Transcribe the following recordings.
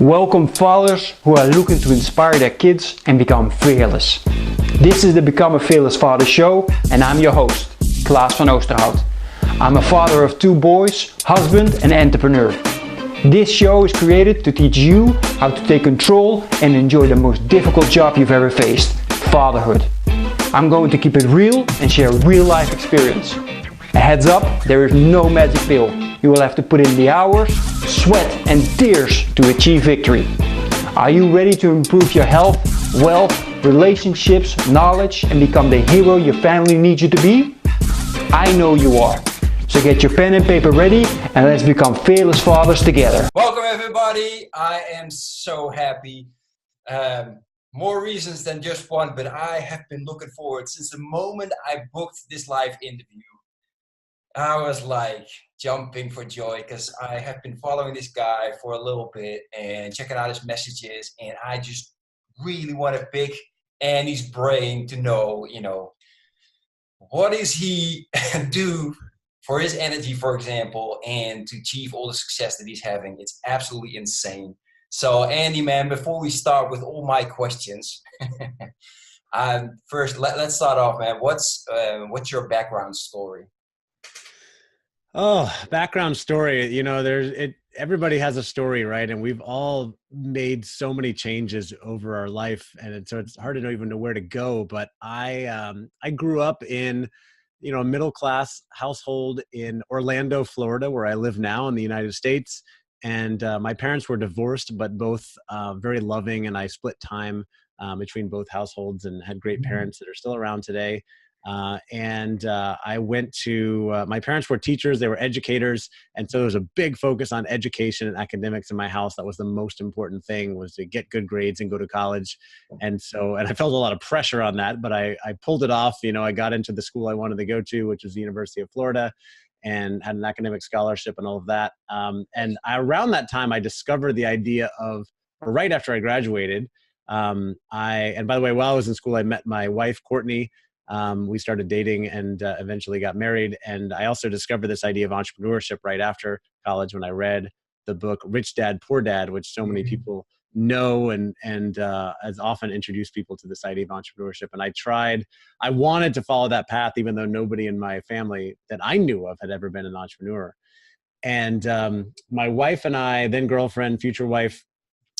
Welcome fathers who are looking to inspire their kids and become fearless. This is the Become a Fearless Father show and I'm your host, Klaas van Oosterhout. I'm a father of 2 boys, husband and entrepreneur. This show is created to teach you how to take control and enjoy the most difficult job you've ever faced, fatherhood. I'm going to keep it real and share real life experience. A heads up, there is no magic pill. You will have to put in the hours, sweat and tears to achieve victory. Are you ready to improve your health, wealth, relationships, knowledge and become the hero your family needs you to be? I know you are. So get your pen and paper ready and let's become fearless fathers together. Welcome everybody. I am so happy. More reasons than just one, but I have been looking forward since the moment I booked this live interview. I was like jumping for joy because I have been following this guy for a little bit and checking out his messages, and I just really want to pick Andy's brain to know, what does he do for his energy, for example, and to achieve all the success that he's having. It's absolutely insane. So Andy, man, before we start with all my questions, first let's start off, man. What's your background story? Oh, background story. Everybody has a story, right? And we've all made so many changes over our life, and so it's hard to even know where to go. But I grew up in, a middle class household in Orlando, Florida, where I live now in the United States. And my parents were divorced, but both very loving, and I split time between both households and had great parents that are still around today. I went to, my parents were teachers, they were educators. And so there was a big focus on education and academics in my house. That was the most important thing, was to get good grades and go to college. And I felt a lot of pressure on that, but I pulled it off. I got into the school I wanted to go to, which was the University of Florida, and had an academic scholarship and all of that. Around that time, I discovered the idea of, or right after I graduated, and by the way, while I was in school, I met my wife, Courtney. We started dating and eventually got married. And I also discovered this idea of entrepreneurship right after college when I read the book Rich Dad, Poor Dad, which so many people know and has often introduced people to this idea of entrepreneurship. And I wanted to follow that path, even though nobody in my family that I knew of had ever been an entrepreneur. And my wife and I, then girlfriend, future wife,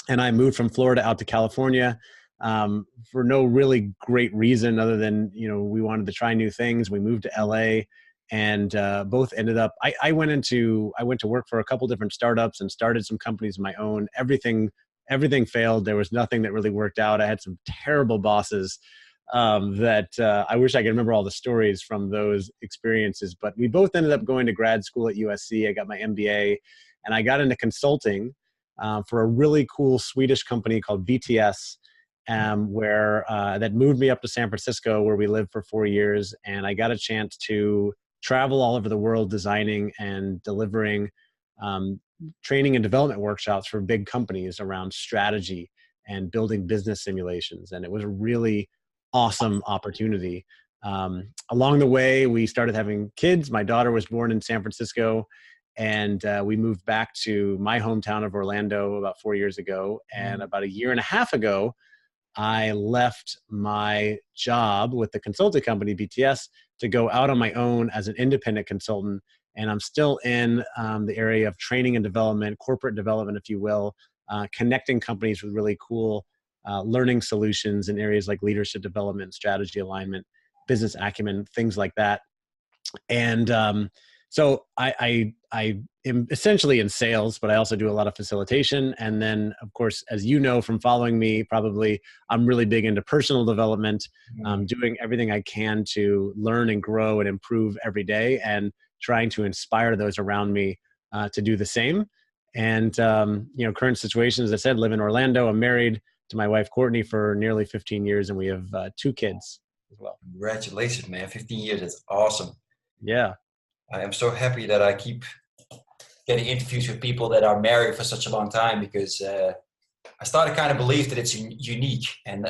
and I moved from Florida out to California. For no really great reason other than, we wanted to try new things. We moved to LA and both ended up, I went to work for a couple different startups and started some companies of my own. Everything failed. There was nothing that really worked out. I had some terrible bosses that I wish I could remember all the stories from those experiences, but we both ended up going to grad school at USC. I got my MBA and I got into consulting for a really cool Swedish company called BTS. Where that moved me up to San Francisco, where we lived for 4 years. And I got a chance to travel all over the world designing and delivering training and development workshops for big companies around strategy and building business simulations. And it was a really awesome opportunity. Along the way, we started having kids. My daughter was born in San Francisco. And we moved back to my hometown of Orlando about 4 years ago. And about 1.5 years ago, I left my job with the consulting company BTS to go out on my own as an independent consultant. And I'm still in the area of training and development, corporate development, if you will, connecting companies with really cool learning solutions in areas like leadership development, strategy alignment, business acumen, things like that. And so I am essentially in sales, but I also do a lot of facilitation. And then, of course, as you know from following me, probably I'm really big into personal development, doing everything I can to learn and grow and improve every day, and trying to inspire those around me to do the same. And current situation, as I said, live in Orlando. I'm married to my wife Courtney for nearly 15 years, and we have 2 kids as well. Congratulations, man! 15 years, that's awesome. Yeah. I am so happy that I keep getting interviews with people that are married for such a long time, because I started kind of believe that it's unique, and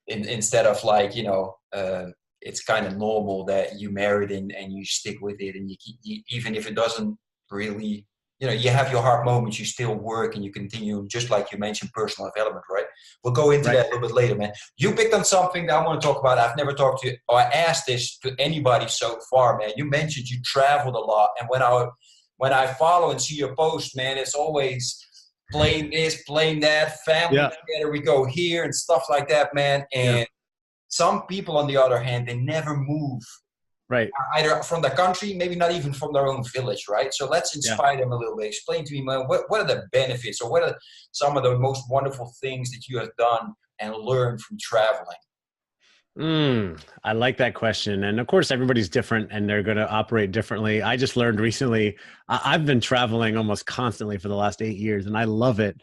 instead of it's kind of normal that you married and you stick with it, and you keep, even if it doesn't really you have your hard moments, you still work and you continue, just like you mentioned, personal development, right? We'll go into Right. that a little bit later, man. You picked on something that I want to talk about. I've never talked to or asked this to anybody so far, man. You mentioned you traveled a lot, and when I follow and see your post, man, it's always playing this, playing that, family Yeah. together, we go here and stuff like that, man. Yeah. And some people, on the other hand, they never move Right. either from the country, maybe not even from their own village, right? So let's Yeah. inspire them a little bit. Explain to me, man, what are the benefits, or what are some of the most wonderful things that you have done and learned from traveling? I like that question. And of course, everybody's different and they're going to operate differently. I just learned recently, I've been traveling almost constantly for the last 8 years and I love it.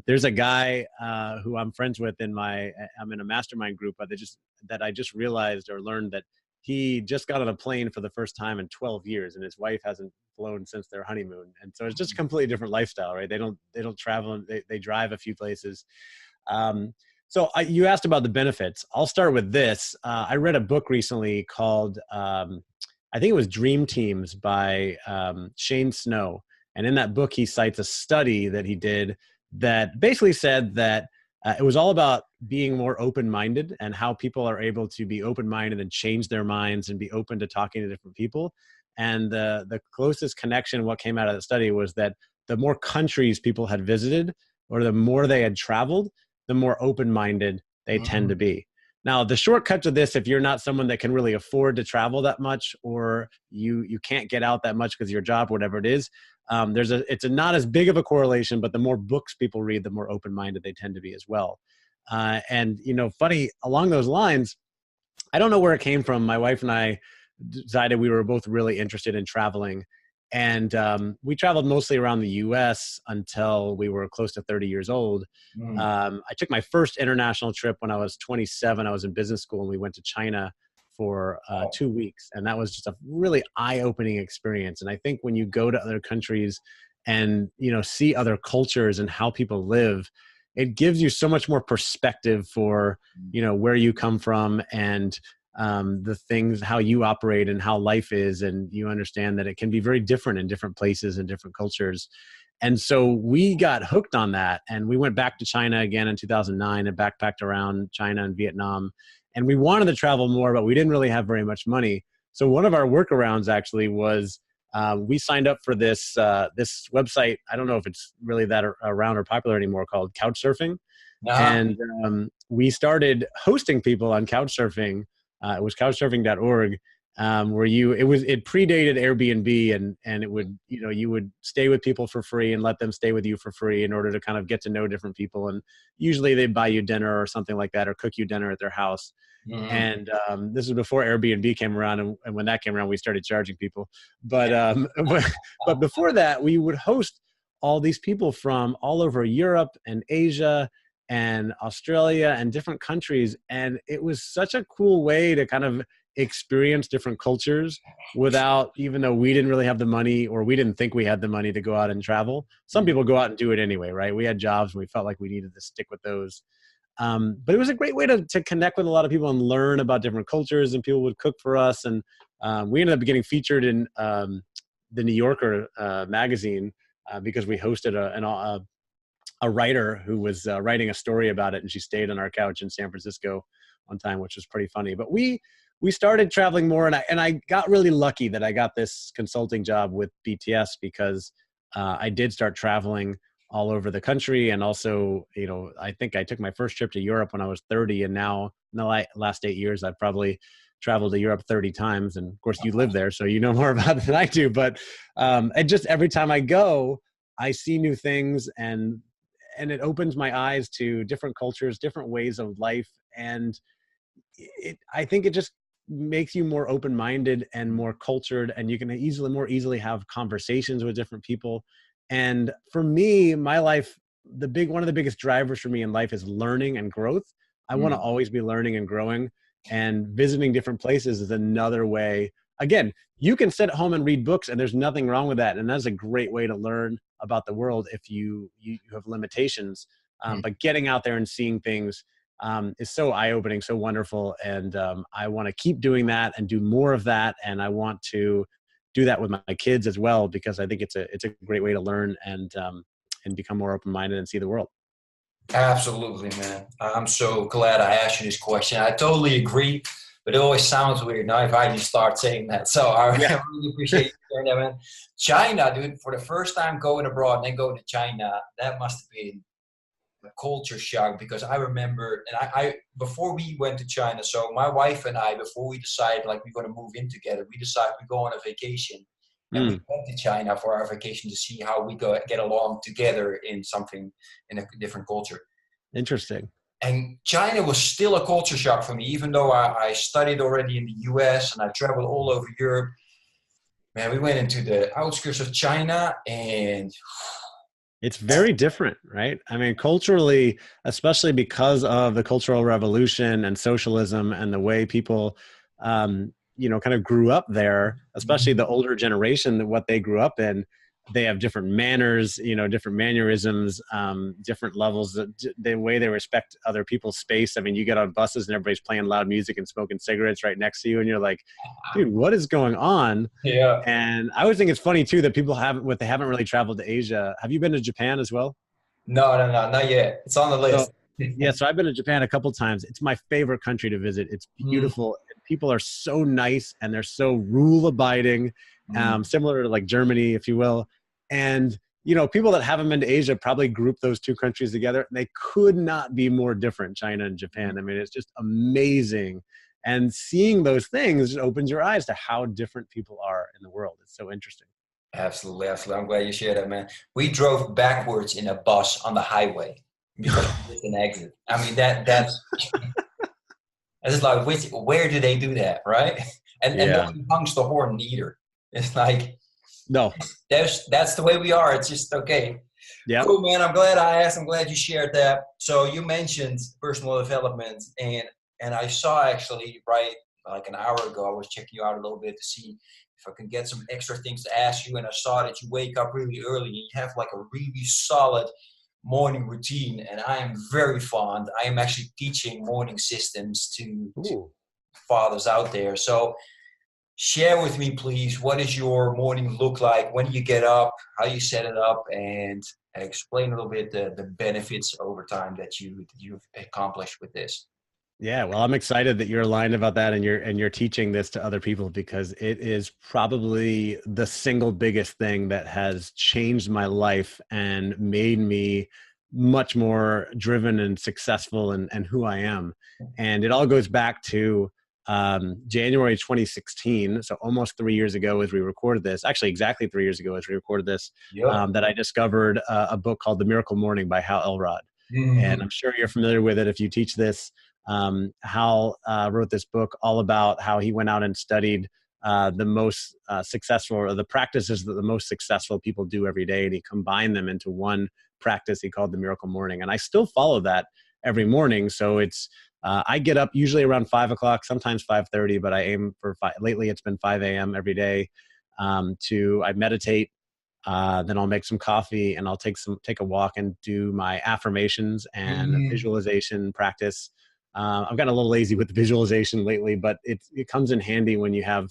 There's a guy who I'm friends with I'm in a mastermind group that I just realized or learned that he just got on a plane for the first time in 12 years and his wife hasn't flown since their honeymoon. And so it's just a completely different lifestyle, right? They don't travel, they drive a few places. You asked about the benefits. I'll start with this. I read a book recently called, I think it was Dream Teams by Shane Snow. And in that book, he cites a study that he did that basically said that it was all about being more open-minded and how people are able to be open-minded and change their minds and be open to talking to different people. And the closest connection, what came out of the study was that the more countries people had visited or the more they had traveled, the more open-minded they tend to be. Now, the shortcut to this, if you're not someone that can really afford to travel that much, or you can't get out that much because of your job, whatever it is, it's not as big of a correlation, but the more books people read, the more open-minded they tend to be as well. And funny, along those lines, I don't know where it came from. My wife and I decided we were both really interested in traveling. And we traveled mostly around the US until we were close to 30 years old. I took my first international trip when I was 27. I was in business school and we went to China for 2 weeks. And that was just a really eye-opening experience. And I think when you go to other countries and, see other cultures and how people live, it gives you so much more perspective for, where you come from and the things, how you operate and how life is. And you understand that it can be very different in different places and different cultures. And so we got hooked on that. And we went back to China again in 2009 and backpacked around China and Vietnam. And we wanted to travel more, but we didn't really have very much money. So one of our workarounds actually was we signed up for this website. I don't know if it's really that around or popular anymore, called Couchsurfing. And we started hosting people on Couchsurfing. It was couchsurfing.org, where it predated Airbnb, and it would, you would stay with people for free and let them stay with you for free in order to kind of get to know different people. And usually they'd buy you dinner or something like that, or cook you dinner at their house. And this was before Airbnb came around, and when that came around, we started charging people. But but before that, we would host all these people from all over Europe and Asia and Australia and different countries. And it was such a cool way to kind of experience different cultures without, even though we didn't really have the money, or we didn't think we had the money to go out and travel. Some people go out and do it anyway, right? We had jobs and we felt like we needed to stick with those. But it was a great way to connect with a lot of people and learn about different cultures, and people would cook for us. And we ended up getting featured in the New Yorker magazine because we hosted a writer who was writing a story about it, and she stayed on our couch in San Francisco one time, which was pretty funny. But we started traveling more, and I got really lucky that I got this consulting job with BTS because I did start traveling all over the country. And also, I think I took my first trip to Europe when I was 30, and now in the last 8 years, I've probably traveled to Europe 30 times. And of course, you live there, so you know more about it than I do. But and just every time I go, I see new things, and it opens my eyes to different cultures, different ways of life. And I think it just makes you more open-minded and more cultured, and you can more easily have conversations with different people. And for me, my life, one of the biggest drivers for me in life is learning and growth. I want to always be learning and growing, and visiting different places is another way. Again, you can sit at home and read books, and there's nothing wrong with that. And that's a great way to learn about the world if you have limitations. But getting out there and seeing things is so eye-opening, so wonderful. And I want to keep doing that and do more of that. And I want to do that with my kids as well, because I think it's a great way to learn and become more open-minded and see the world. Absolutely, man. I'm so glad I asked you this question. I totally agree, but it always sounds weird now if I just start saying that. So I really appreciate you sharing that, man. China, dude, for the first time going abroad and then going to China, that must have been a culture shock, because I remember, and I before we went to China, so my wife and I, before we decided like we're going to move in together, we decided we go on a vacation. And we went to China for our vacation to see how we get along together in a different culture. Interesting. And China was still a culture shock for me, even though I studied already in the US and I traveled all over Europe. Man, we went into the outskirts of China, and it's very different, right? I mean, culturally, especially because of the Cultural Revolution and socialism and the way people, kind of grew up there, especially the older generation, that what they grew up in, they have different manners, different mannerisms, different levels, the way they respect other people's space. I mean, you get on buses and everybody's playing loud music and smoking cigarettes right next to you, and you're like, dude, what is going on? yeah. And I always think it's funny too that people they haven't really traveled to Asia. Have you been to Japan as well? No, not yet. It's on the list. So I've been to Japan a couple times. It's my favorite country to visit. It's beautiful. People are so nice and they're so rule abiding, similar to like Germany, if you will. And, people that haven't been to Asia probably group those two countries together. And they could not be more different, China and Japan. I mean, it's just amazing. And seeing those things just opens your eyes to how different people are in the world. It's so interesting. Absolutely. I'm glad you shared that, man. We drove backwards in a bus on the highway because it's an exit. I mean, that's it's like, where do they do that, right? And no one honks the horn either. It's like, no, that's the way we are. It's just okay. Yeah. Cool, man. I'm glad I asked. I'm glad you shared that. So you mentioned personal development, and I saw actually right like an hour ago, I was checking you out a little bit to see if I can get some extra things to ask you. And I saw that you wake up really early and you have like a really solid morning routine. And I am very fond. I am actually teaching morning systems to fathers out there. So share with me, please, what does your morning look like? When do you get up? How you set it up? And explain a little bit the benefits over time that you've accomplished with this. Yeah, well, I'm excited that you're aligned about that and you're teaching this to other people, because it is probably the single biggest thing that has changed my life and made me much more driven and successful and who I am. And it all goes back to January 2016, so almost 3 years ago as we recorded this, actually exactly 3 years ago as we recorded this, that I discovered a book called The Miracle Morning by Hal Elrod. And I'm sure you're familiar with it if you teach this. Hal wrote this book all about how he went out and studied the most successful, or the practices that the most successful people do every day, and he combined them into one practice he called the Miracle Morning. And I still follow that every morning. So it's I get up usually around 5 o'clock, sometimes 5:30, but I aim for 5. Lately, it's been 5 a.m. every day. I meditate. Then I'll make some coffee and I'll take a walk and do my affirmations and visualization practice. I've gotten a little lazy with the visualization lately, but it comes in handy when you have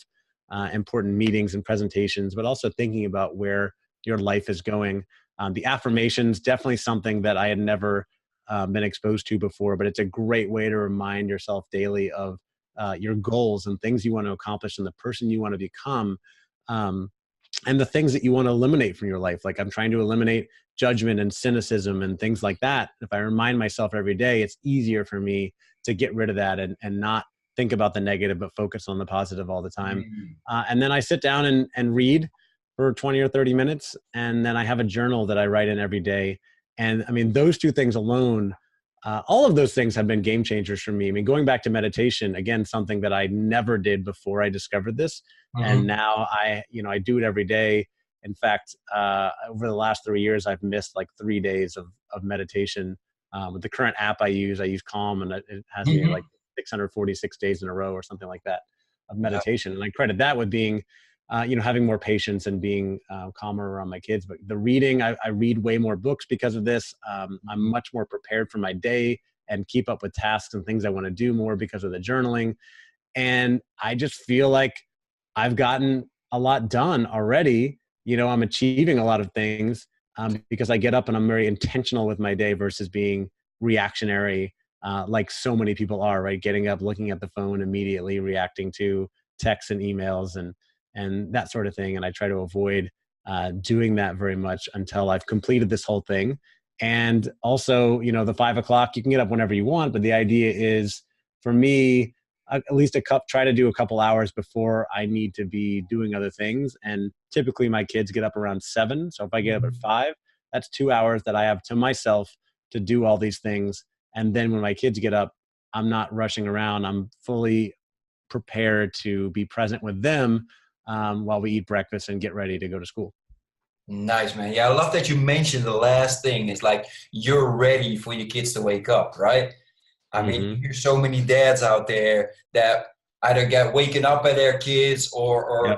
important meetings and presentations, but also thinking about where your life is going. The affirmations, definitely something that I had never been exposed to before, but it's a great way to remind yourself daily of your goals and things you want to accomplish and the person you want to become. And the things that you want to eliminate from your life. Like I'm trying to eliminate judgment and cynicism and things like that. If I remind myself every day, it's easier for me to get rid of that and not think about the negative, but focus on the positive all the time. And then I sit down and read for 20 or 30 minutes. And then I have a journal that I write in every day. And I mean, those two things alone, all of those things have been game changers for me. I mean, going back to meditation, again, something that I never did before I discovered this. And now I do it every day. In fact, over the last 3 years, I've missed like 3 days of meditation. With the current app I use Calm, and it has me like 646 days in a row or something like that of meditation. And I credit that with being, having more patience and being calmer around my kids. But the reading, I read way more books because of this. I'm much more prepared for my day and keep up with tasks and things I want to do more because of the journaling. And I just feel like I've gotten a lot done already. You know, I'm achieving a lot of things because I get up and I'm very intentional with my day versus being reactionary, like so many people are, right? Getting up, looking at the phone, immediately reacting to texts and emails and that sort of thing. And I try to avoid doing that very much until I've completed this whole thing. And also, you know, the 5 o'clock, you can get up whenever you want, but the idea is for me, at least try to do a couple hours before I need to be doing other things. And typically my kids get up around 7. So if I get up at 5, that's 2 hours that I have to myself to do all these things. And then when my kids get up, I'm not rushing around. I'm fully prepared to be present with them while we eat breakfast and get ready to go to school. Nice, man. Yeah, I love that you mentioned the last thing. It's like you're ready for your kids to wake up, right? I mean, there's so many dads out there that either get waken up by their kids or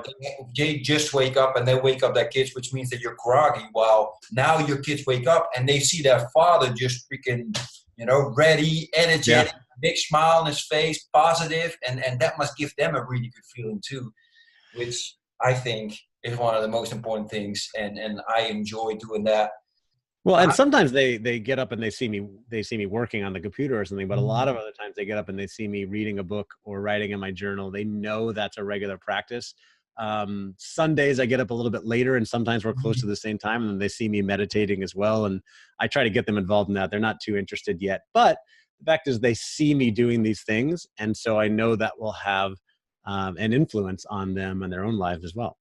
they just wake up and they wake up their kids, which means that you're groggy. While now your kids wake up and they see their father just freaking, you know, ready, energetic, big smile on his face, positive, and that must give them a really good feeling too, which I think is one of the most important things, and I enjoy doing that. Well, and sometimes they get up and they see me working on the computer or something, but a lot of other times they get up and they see me reading a book or writing in my journal. They know that's a regular practice. Sundays I get up a little bit later, and sometimes we're close to the same time, and they see me meditating as well. And I try to get them involved in that. They're not too interested yet, but the fact is they see me doing these things, and so I know that will have an influence on them and their own lives as well.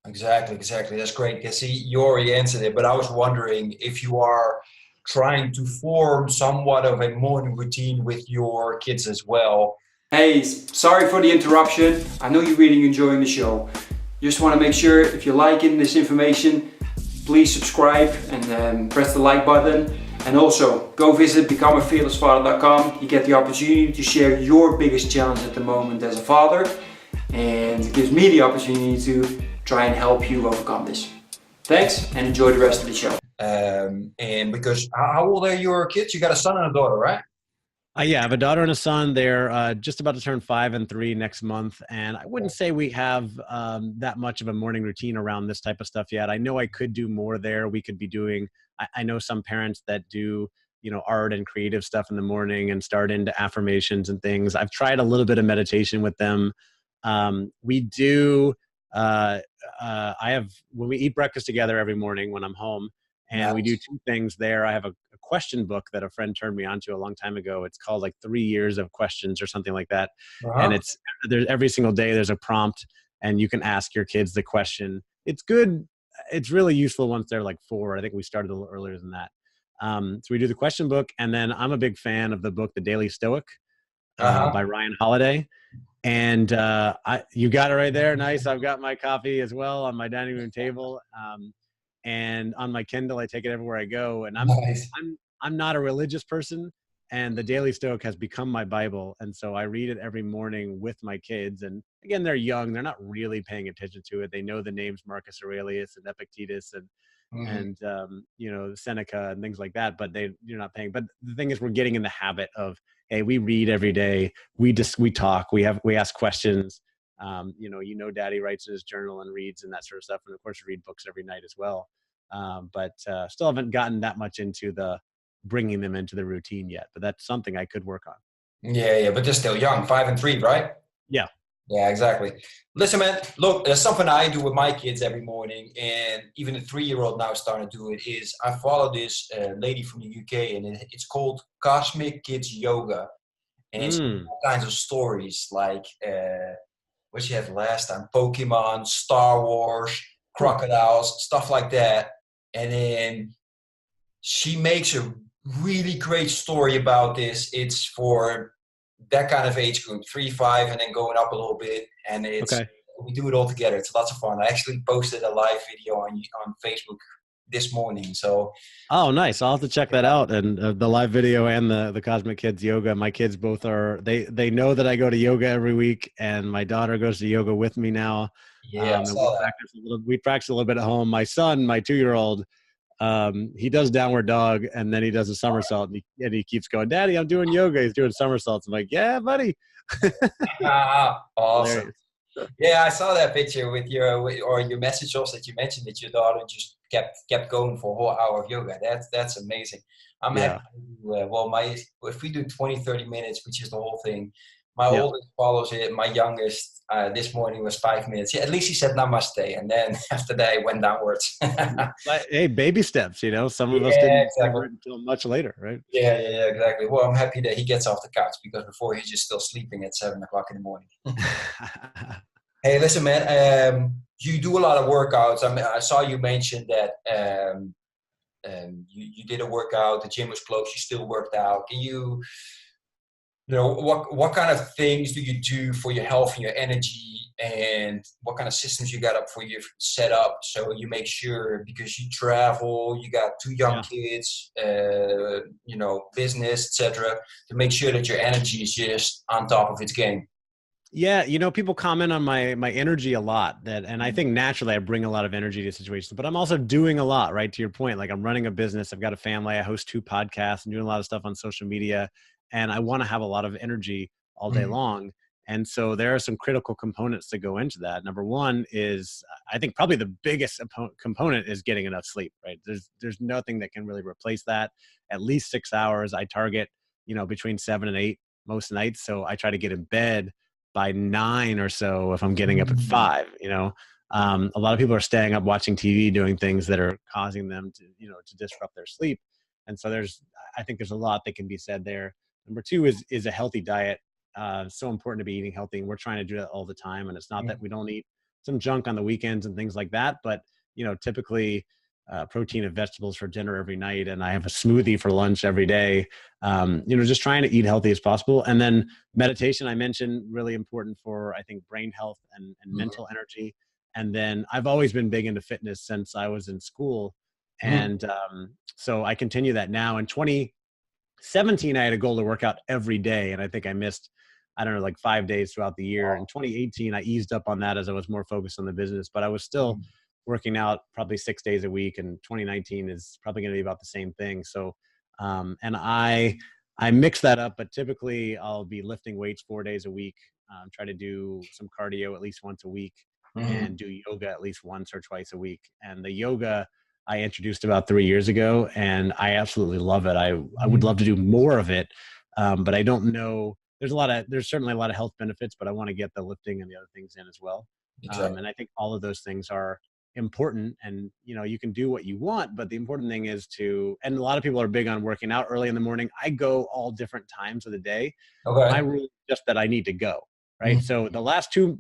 Exactly. That's great. You see, you already answered it, but I was wondering if you are trying to form somewhat of a morning routine with your kids as well. Hey, sorry for the interruption. I know you're really enjoying the show. Just want to make sure if you're liking this information, please subscribe and press the like button. And also go visit becomeafearlessfather.com. You get the opportunity to share your biggest challenge at the moment as a father, and it gives me the opportunity to try and help you overcome this. Thanks, and enjoy the rest of the show. And because how old are your kids? You got a son and a daughter, right? Yeah, I have a daughter and a son. They're just about to turn 5 and 3 next month. And I wouldn't say we have that much of a morning routine around this type of stuff yet. I know I could do more there. We could be doing, I know some parents that do, you know, art and creative stuff in the morning and start into affirmations and things. I've tried a little bit of meditation with them. We do, when we eat breakfast together every morning when I'm home, and we do 2 things there. I have a question book that a friend turned me onto a long time ago. It's called like 3 years of questions or something like that. And there's every single day there's a prompt and you can ask your kids the question. It's good. It's really useful once they're like 4. I think we started a little earlier than that. So we do the question book, and then I'm a big fan of the book, The Daily Stoic by Ryan Holiday. And you got it right there. Nice. I've got my copy as well on my dining room table. And on my Kindle, I take it everywhere I go. And I'm not a religious person, and the Daily Stoic has become my Bible. And so I read it every morning with my kids. And again, they're young; they're not really paying attention to it. They know the names Marcus Aurelius and Epictetus and you know, Seneca and things like that, but you're not paying. But the thing is, we're getting in the habit of, hey, we read every day. We talk. We ask questions. You know, Daddy writes in his journal and reads and that sort of stuff. And of course, read books every night as well. But still haven't gotten that much into the bringing them into the routine yet. But that's something I could work on. Yeah, but they're still young, 5 and 3, right? Yeah, exactly. Listen, man, look, there's something I do with my kids every morning, and even a 3-year-old now is starting to do it, is I follow this lady from the UK, and it's called Cosmic Kids Yoga. And it's all kinds of stories, like what she had last time, Pokemon, Star Wars, crocodiles, stuff like that. And then she makes a really great story about this. It's for that kind of age group, 3, 5, and then going up a little bit. And we do it all together. It's lots of fun. I actually posted a live video on Facebook this morning. So nice. I'll have to check that out. And the live video and the Cosmic Kids Yoga. My kids both are, they know that I go to yoga every week, and my daughter goes to yoga with me now. Yeah, we practice a little bit at home. My son, my 2-year-old, he does downward dog, and then he does a somersault, and he keeps going, Daddy, I'm doing yoga. He's doing somersaults. I'm like, yeah, buddy. Awesome. Yeah, I saw that picture with or your message also that you mentioned that your daughter just kept going for a whole hour of yoga. That's amazing. I'm happy Yeah. to do, well, if we do 20, 30 minutes, which is the whole thing, my Yeah. oldest follows it. My youngest this morning was 5 minutes. Yeah, at least he said namaste, and then after that it went downwards. But hey, baby steps, some of us Yeah, didn't exactly. discover it until much later, right? Yeah, exactly. Well, I'm happy that he gets off the couch because before he's just still sleeping at 7 o'clock in the morning. Hey, listen, man. You do a lot of workouts. I mean, I saw you mention that you did a workout. The gym was closed. You still worked out. Can what kind of things do you do for your health and your energy, and what kind of systems you got up for your setup so you make sure, because you travel, you got two young Yeah. kids, business, etc., to make sure that your energy is just on top of its game. Yeah, people comment on my energy a lot, and I think naturally I bring a lot of energy to situations, but I'm also doing a lot, right? To your point, like I'm running a business, I've got a family, I host 2 podcasts, I'm doing a lot of stuff on social media, and I want to have a lot of energy all day Mhm. long. And so there are some critical components that go into that. Number one is, I think probably the biggest component is getting enough sleep, right? There's nothing that can really replace that. At least 6 hours. I target, between 7 and 8 most nights. So I try to get in bed by 9 or so if I'm getting up at Mm. 5. A lot of people are staying up watching TV, doing things that are causing them to disrupt their sleep. And so I think there's a lot that can be said there. Number two is a healthy diet. So important to be eating healthy, and we're trying to do that all the time. And it's not that we don't eat some junk on the weekends and things like that, but typically protein and vegetables for dinner every night, and I have a smoothie for lunch every day. Just trying to eat healthy as possible. And then meditation, I mentioned, really important for, I think, brain health and mental energy. And then I've always been big into fitness since I was in school. Mhm. And so I continue that now. In 2017, I had a goal to work out every day. And I think I missed, I don't know, like 5 days throughout the year. In 2018, I eased up on that as I was more focused on the business, but I was still working out probably 6 days a week. And 2019 is probably going to be about the same thing. So, and I mix that up, but typically I'll be lifting weights 4 days a week, try to do some cardio at least once a week, Mhm. and do yoga at least once or twice a week. And the yoga I introduced about 3 years ago, and I absolutely love it. I would love to do more of it, but I don't know. There's certainly a lot of health benefits, but I want to get the lifting and the other things in as well. Exactly. And I think all of those things are important, and you can do what you want, but the important thing is and a lot of people are big on working out early in the morning. I go all different times of the day. My Okay. rule is just that I need to go, right? Mhm. So the last two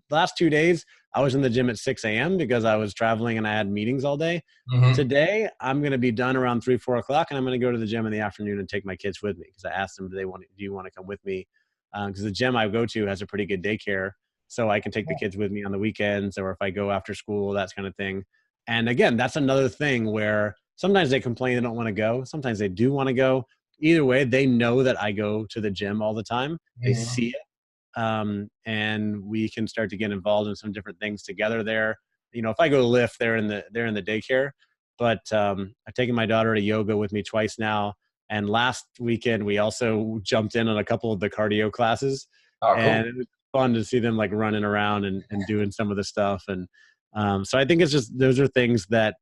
days I was in the gym at 6 a.m. because I was traveling and I had meetings all day. Mhm. Today I'm going to be done around 3-4 o'clock, and I'm going to go to the gym in the afternoon and take my kids with me, because I asked them, do you want to come with me? Because the gym I go to has a pretty good daycare, so I can take the kids with me on the weekends, or if I go after school, that kind of thing. And again, that's another thing where sometimes they complain they don't want to go. Sometimes they do want to go. Either way, they know that I go to the gym all the time. They Mhm. see it. And we can start to get involved in some different things together there. If I go lift, they're in the daycare, but I've taken my daughter to yoga with me twice now. And last weekend, we also jumped in on a couple of the cardio classes, Oh, cool. and it was fun to see them like running around and doing some of the stuff. And so I think it's just, those are things that,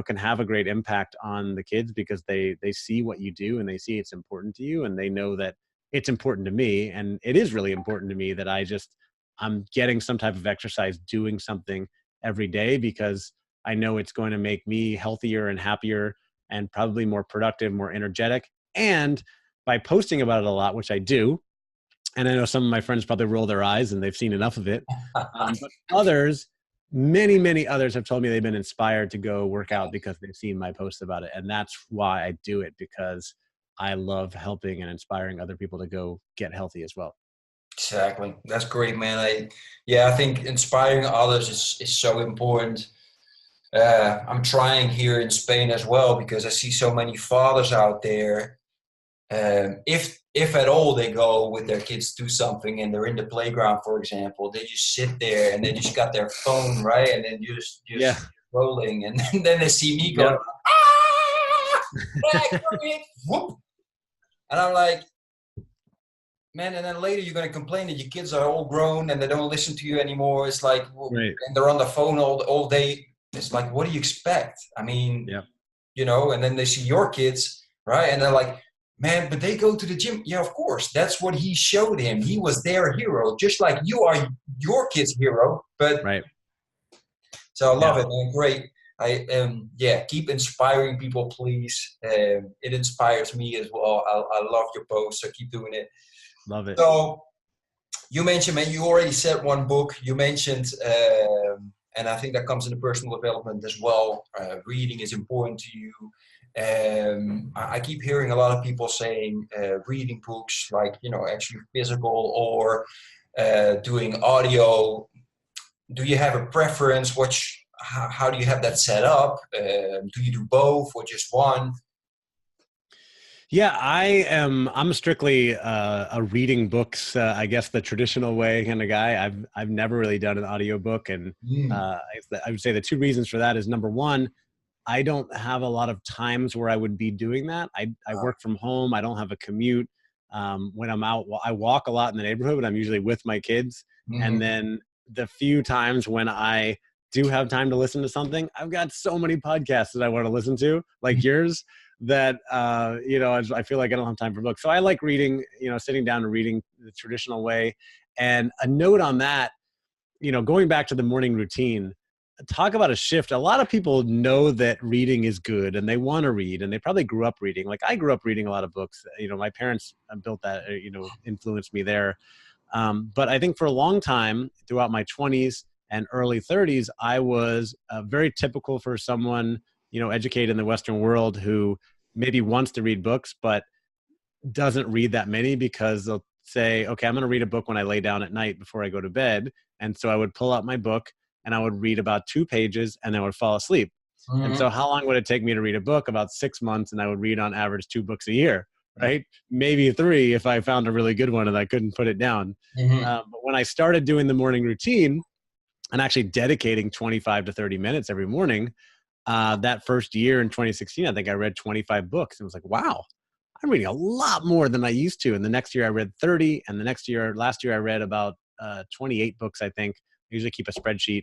can have a great impact on the kids, because they see what you do and they see it's important to you, and they know that it's important to me. And it is really important to me that I'm getting some type of exercise, doing something every day, because I know it's going to make me healthier and happier, and probably more productive, more energetic. And by posting about it a lot, which I do, and I know some of my friends probably roll their eyes and they've seen enough of it, but others, many others, have told me they've been inspired to go work out because they've seen my posts about it. And that's why I do it, because I love helping and inspiring other people to go get healthy as well. Exactly. That's great, man. I think inspiring others is so important. I'm trying here in Spain as well because I see so many fathers out there. If at all they go with their kids to something and they're in the playground, for example, they just sit there and they just got their phone, right, and then Yeah. just rolling, and then they see me going, Yeah. ah, back, whoop, and I'm like, man, and then later you're going to complain that your kids are all grown and they don't listen to you anymore. It's like, Right. and they're on the phone all day. It's like, what do you expect? I mean, you know, and then they see your kids, right? And they're like, man, but they go to the gym. Yeah, of course. That's what he showed him. He was their hero, just like you are your kid's hero. But right. So I love it, man. Great. Keep inspiring people, please. It inspires me as well. I love your posts, so keep doing it. Love it. So you mentioned, man, you already said one book. You mentioned, and I think that comes into personal development as well. Reading is important to you. I keep hearing a lot of people saying reading books, like, you know, actually physical or doing audio. Do you have a preference? How do you have that set up? Do you do both or just one? Yeah, I'm strictly a reading books, I guess the traditional way kind of guy. I've never really done an audiobook. And I would say the two reasons for that is, number one, I don't have a lot of times where I would be doing that. I work from home. I don't have a commute. When I'm out, I walk a lot in the neighborhood, but I'm usually with my kids. And then the few times when I do have time to listen to something, I've got so many podcasts that I want to listen to, like yours, that, you know, I feel like I don't have time for books. So I like reading, you know, sitting down and reading the traditional way. And a note on that, you know, going back to the morning routine, talk about a shift. A lot of people know that reading is good and they want to read, and they probably grew up reading. Like I grew up reading a lot of books. You know, my parents built that, you know, influenced me there. But I think for a long time throughout my 20s and early 30s, I was very typical for someone, you know, educated in the Western world who maybe wants to read books, but doesn't read that many because they'll say, okay, I'm going to read a book when I lay down at night before I go to bed. And so I would pull out my book and I would read about 2 pages and then I would fall asleep. And so how long would it take me to read a book? About 6 months. And I would read on average 2 books a year, right? Maybe 3 if I found a really good one and I couldn't put it down. But when I started doing the morning routine and actually dedicating 25 to 30 minutes every morning, that first year in 2016, I think I read 25 books. And it was like, wow, I'm reading a lot more than I used to. And the next year I read 30. And last year I read about 28 books, I think. I usually keep a spreadsheet.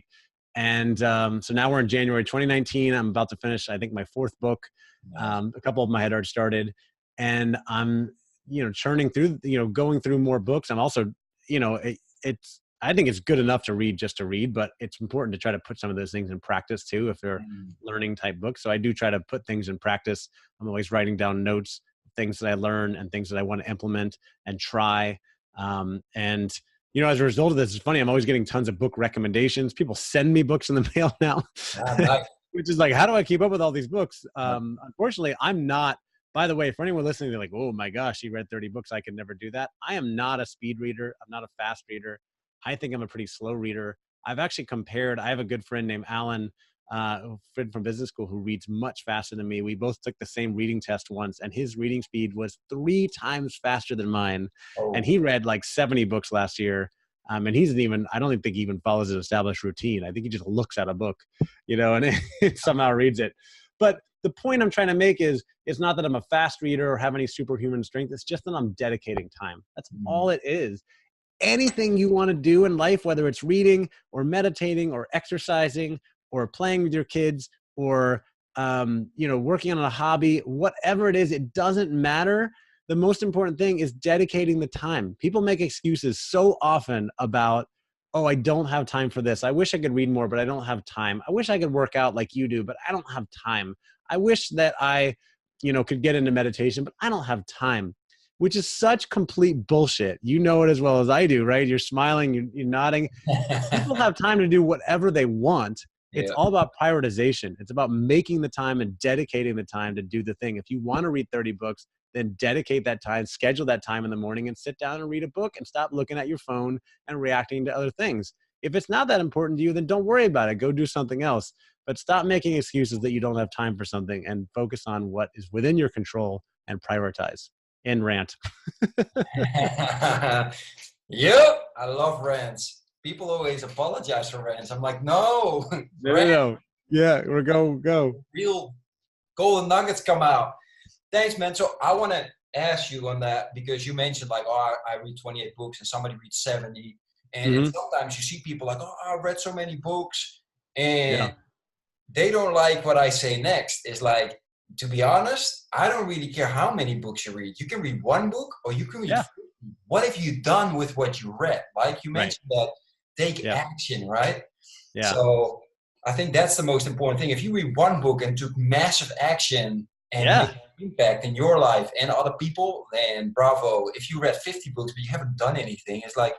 And so now we're in January 2019. I'm about to finish, I think, my 4th book. A couple of them I had already started. And I'm, you know, churning through, you know, going through more books. I'm also, you know, I think it's good enough to read just to read, but it's important to try to put some of those things in practice too, if they're learning type books. So I do try to put things in practice. I'm always writing down notes, things that I learn and things that I want to implement and try. And, you know, as a result of this, it's funny, I'm always getting tons of book recommendations. People send me books in the mail now, which is like, how do I keep up with all these books? Unfortunately, I'm not. By the way, for anyone listening, they're like, oh my gosh, he read 30 books. I could never do that. I am not a speed reader. I'm not a fast reader. I think I'm a pretty slow reader. I've actually compared, I have a good friend named Alan, a friend from business school who reads much faster than me. We both took the same reading test once and his reading speed was 3 times faster than mine. And he read like 70 books last year. And I don't think he even follows an established routine. I think he just looks at a book, you know, and it somehow reads it. But the point I'm trying to make is, it's not that I'm a fast reader or have any superhuman strength. It's just that I'm dedicating time. That's all it is. Anything you want to do in life, whether it's reading or meditating or exercising or playing with your kids or, you know, working on a hobby, whatever it is, it doesn't matter. The most important thing is dedicating the time. People make excuses so often about, oh, I don't have time for this. I wish I could read more, but I don't have time. I wish I could work out like you do, but I don't have time. I wish that I, you know, could get into meditation, but I don't have time, which is such complete bullshit. You know it as well as I do, right? You're smiling, you're nodding. People have time to do whatever they want. It's all about prioritization. It's about making the time and dedicating the time to do the thing. If you want to read 30 books, then dedicate that time, schedule that time in the morning and sit down and read a book and stop looking at your phone and reacting to other things. If it's not that important to you, then don't worry about it. Go do something else. But stop making excuses that you don't have time for something and focus on what is within your control and prioritize. End rant. Yep, I love rants. People always apologize for rants. I'm like, no. No. Yeah, we're go. Real golden nuggets come out. Thanks, man. So I want to ask you on that, because you mentioned like, oh, I read 28 books and somebody reads 70. And Mm-hmm. sometimes you see people like, oh, I read so many books, Yeah. and they don't like what I say next. It's like, to be honest, I don't really care how many books you read. You can read one book or you can read Yeah. 50. What have you done with what you read? Like you Right. mentioned that take Yeah. action, right? Yeah. So I think that's the most important thing. If you read one book and took massive action and Yeah. made an impact in your life and other people, then bravo. If you read 50 books but you haven't done anything, it's like,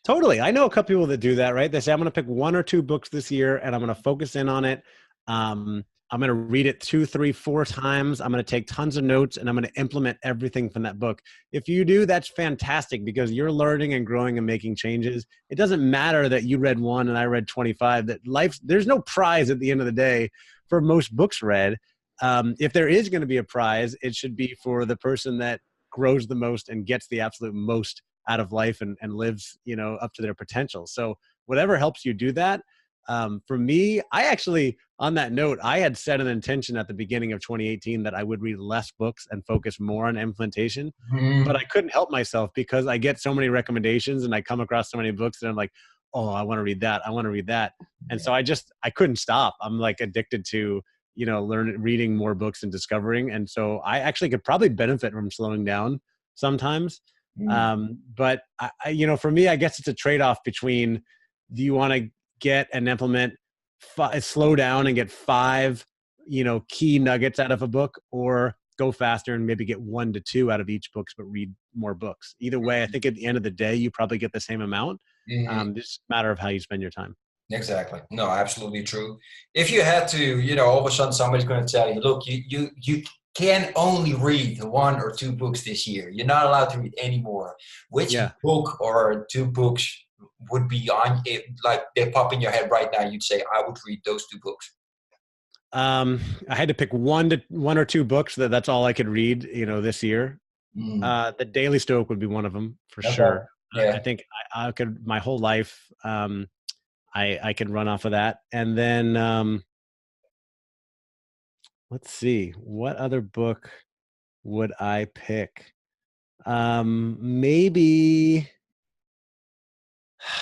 Totally. I know a couple people that do that, right? They say, I'm going to pick 1 or 2 books this year and I'm going to focus in on it. I'm going to read it 2, 3, 4 times. I'm going to take tons of notes and I'm going to implement everything from that book. If you do, that's fantastic because you're learning and growing and making changes. It doesn't matter that you read 1 and I read 25, that there's no prize at the end of the day for most books read. If there is going to be a prize, it should be for the person that grows the most and gets the absolute most out of life and lives, up to their potential. So whatever helps you do that. For me, I actually, on that note, I had set an intention at the beginning of 2018 that I would read less books and focus more on implementation, but I couldn't help myself because I get so many recommendations and I come across so many books that I'm like, oh, I want to read that. I want to read that. And so I couldn't stop. I'm like addicted to, reading more books and discovering. And so I actually could probably benefit from slowing down sometimes. But for me, I guess it's a trade-off between, do you want to get and implement, slow down and get 5, key nuggets out of a book, or go faster and maybe get 1 to 2 out of each book, but read more books. Either way, I think at the end of the day, you probably get the same amount. It's a matter of how you spend your time. Exactly. No, absolutely true. If you had to, all of a sudden somebody's going to tell you, look, you can only read 1 or 2 books this year. You're not allowed to read any more. Which book or 2 books would be on it, like they pop in your head right now? You'd say, I would read those 2 books. I had to pick 1 or 2 books. That's all I could read, this year. The Daily Stoic would be one of them for sure. Yeah. I think I could, my whole life, I could run off of that. And then, let's see, what other book would I pick? Maybe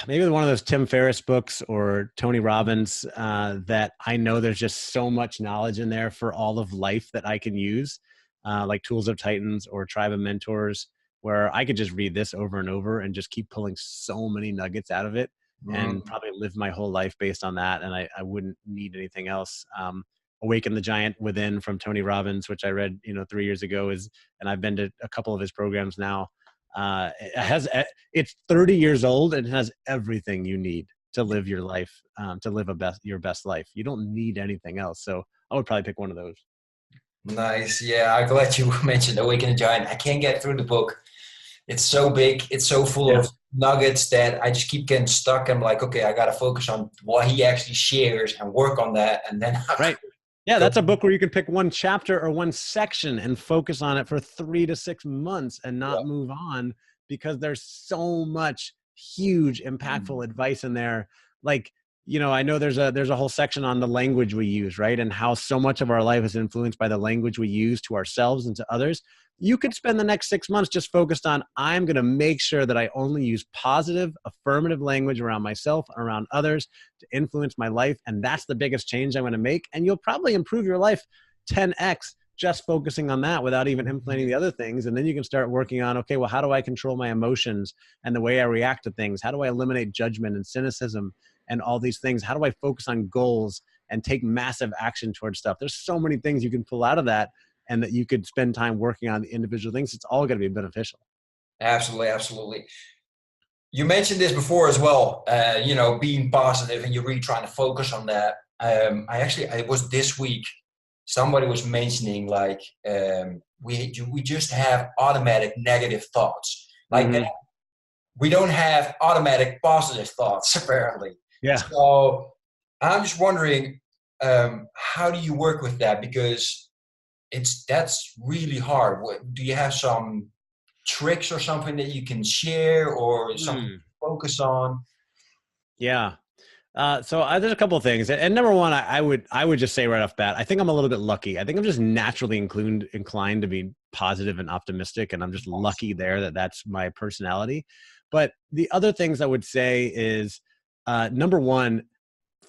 one of those Tim Ferriss books or Tony Robbins, that I know there's just so much knowledge in there for all of life that I can use, like Tools of Titans or Tribe of Mentors, where I could just read this over and over and just keep pulling so many nuggets out of it and probably live my whole life based on that. And I wouldn't need anything else. Awaken the Giant Within from Tony Robbins, which I read, 3 years ago, and I've been to a couple of his programs now. It's 30 years old and it has everything you need to live your life, to live your best life. You don't need anything else. So I would probably pick one of those. Nice. Yeah, I'm glad you mentioned Awaken the Giant. I can't get through the book. It's so big. It's so full of nuggets that I just keep getting stuck. I'm like, okay, I got to focus on what he actually shares and work on that. And then right. Yeah, that's a book where you can pick 1 chapter or 1 section and focus on it for 3 to 6 months and not move on, because there's so much huge, impactful advice in there. Like, I know there's a whole section on the language we use, right? And how so much of our life is influenced by the language we use to ourselves and to others. You could spend the next 6 months just focused on, I'm going to make sure that I only use positive, affirmative language around myself, around others, to influence my life. And that's the biggest change I'm going to make. And you'll probably improve your life 10x just focusing on that without even implementing the other things. And then you can start working on, okay, well, how do I control my emotions and the way I react to things? How do I eliminate judgment and cynicism and all these things? How do I focus on goals and take massive action towards stuff? There's so many things you can pull out of that, and that you could spend time working on the individual things. It's all going to be beneficial. Absolutely. Absolutely. You mentioned this before as well, being positive, and you're really trying to focus on that. It was this week, somebody was mentioning like, we just have automatic negative thoughts like that. We don't have automatic positive thoughts, apparently. Yeah. So I'm just wondering, how do you work with that? Because that's really hard. Do you have some tricks or something that you can share, or something to focus on? Yeah. There's a couple of things, and number one, I would just say right off bat, I think I'm a little bit lucky. I think I'm just naturally inclined to be positive and optimistic, and I'm just lucky there that that's my personality. But the other things I would say is, number one,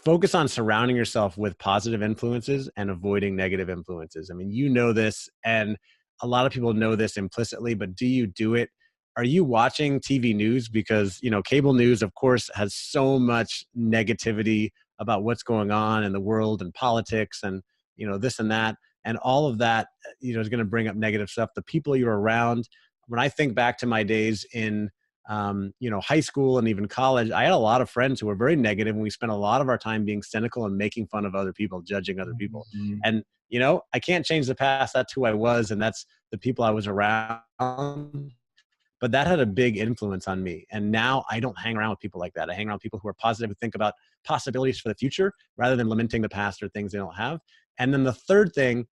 focus on surrounding yourself with positive influences and avoiding negative influences. I mean, you know this, and a lot of people know this implicitly, but do you do it? Are you watching TV news? Because, cable news, of course, has so much negativity about what's going on in the world and politics and, this and that. And all of that, is going to bring up negative stuff. The people you're around, when I think back to my days in, high school and even college, I had a lot of friends who were very negative, and we spent a lot of our time being cynical and making fun of other people, judging other people. Mm-hmm. And, I can't change the past. That's who I was, and that's the people I was around. But that had a big influence on me. And now I don't hang around with people like that. I hang around people who are positive, who think about possibilities for the future rather than lamenting the past or things they don't have. And then the third thing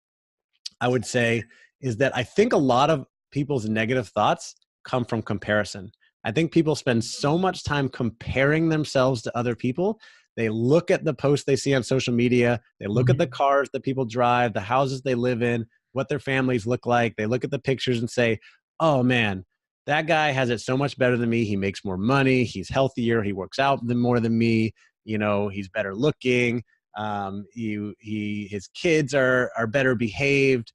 I would say is that I think a lot of people's negative thoughts come from comparison. I think people spend so much time comparing themselves to other people. They look at the posts they see on social media. They look at the cars that people drive, the houses they live in, what their families look like. They look at the pictures and say, oh man, that guy has it so much better than me. He makes more money. He's healthier. He works out more than me. He's better looking. His kids are better behaved.